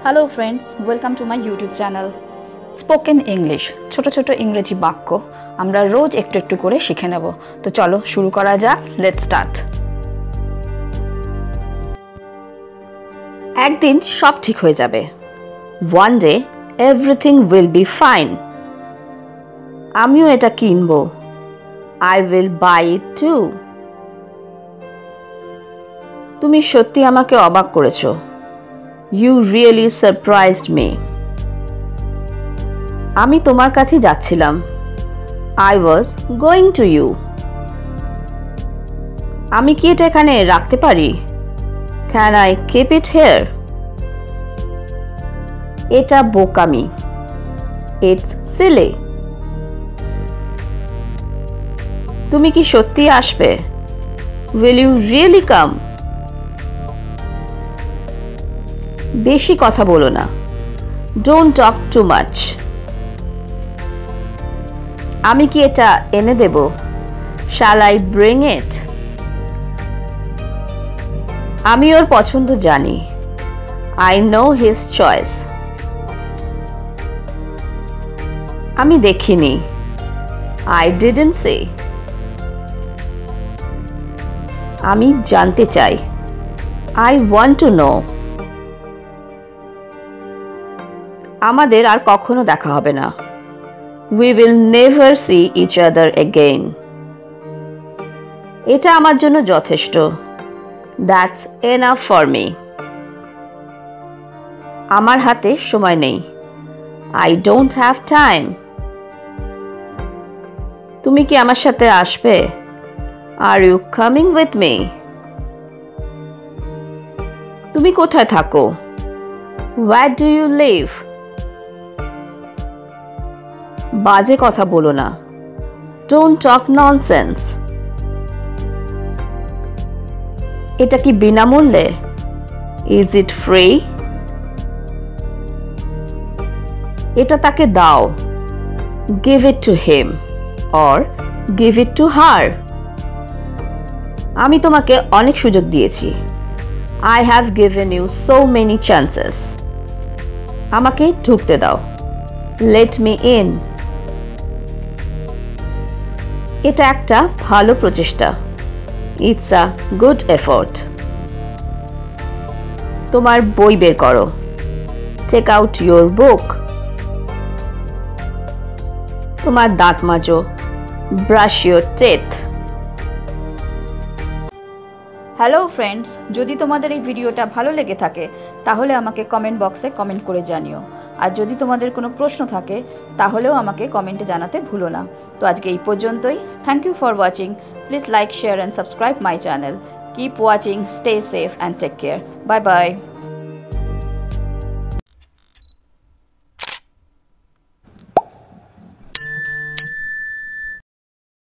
Hello friends, welcome to my YouTube channel. Spoken English ছোট ছোট ইংরেজি বাক্য আমরা রোজ একটু একটু করে শিখে নেব। তো চলো শুরু করা যাক। Let's start. একদিন সব ঠিক হয়ে যাবে। One day everything will be fine. আমিও এটা কিনবো। I will buy it too. তুমি সত্যি আমাকে অবাক করেছো। You really surprised me. আমি তোমার কাছে যাচ্ছিলাম। I was going to you. আমি কি এটা এখানে রাখতে পারি? Can I keep it here? এটা বোকামি। It's silly. তুমি কি সত্যি আসবে? Will you really come? বেশি কথা বলো না। Don't talk too much. আমি কি এটা এনে দেব? Shall I bring it? আমি ওর পছন্দ জানি। I know his choice. আমি দেখিনি। I didn't see. আমি জানতে চাই। I want to know. আমাদের আর কখনো দেখা হবে না। We will never see each other again. এটা আমার জন্য যথেষ্ট। That's enough for me. আমার হাতে সময় নেই। I don't have time. তুমি কি আমার সাথে আসবে? Are you coming with me? তুমি কোথায় থাকো? Where do you live? বাজে কথা বলো না। Don't talk nonsense. এটা কি বিনামূল্যে? Is it free? এটা তাকে দাও। Give it to him or give it to her. আমি তোমাকে অনেক সুযোগ দিয়েছি। I have given you so many chances. আমাকে ঢুকতে দাও। Let me in. এটা একটা ভালো প্রচেষ্টা। It's a good effort. তোমার বই বের করো। Take out your book. তোমার দাঁত মাজো। Brush your teeth. Hello friends, যদি তোমাদের এই ভিডিওটা ভালো লেগে থাকে তাহলে আমাকে কমেন্ট বক্সে কমেন্ট করে জানিও। আর যদি তোমাদের কোনো প্রশ্ন থাকে তাহলেও আমাকে কমেন্টে জানাতে ভুলো না। তো আজকে এই পর্যন্তই। Thank you for watching. Please like, share and subscribe my channel. Keep watching, stay safe and take care. Bye by.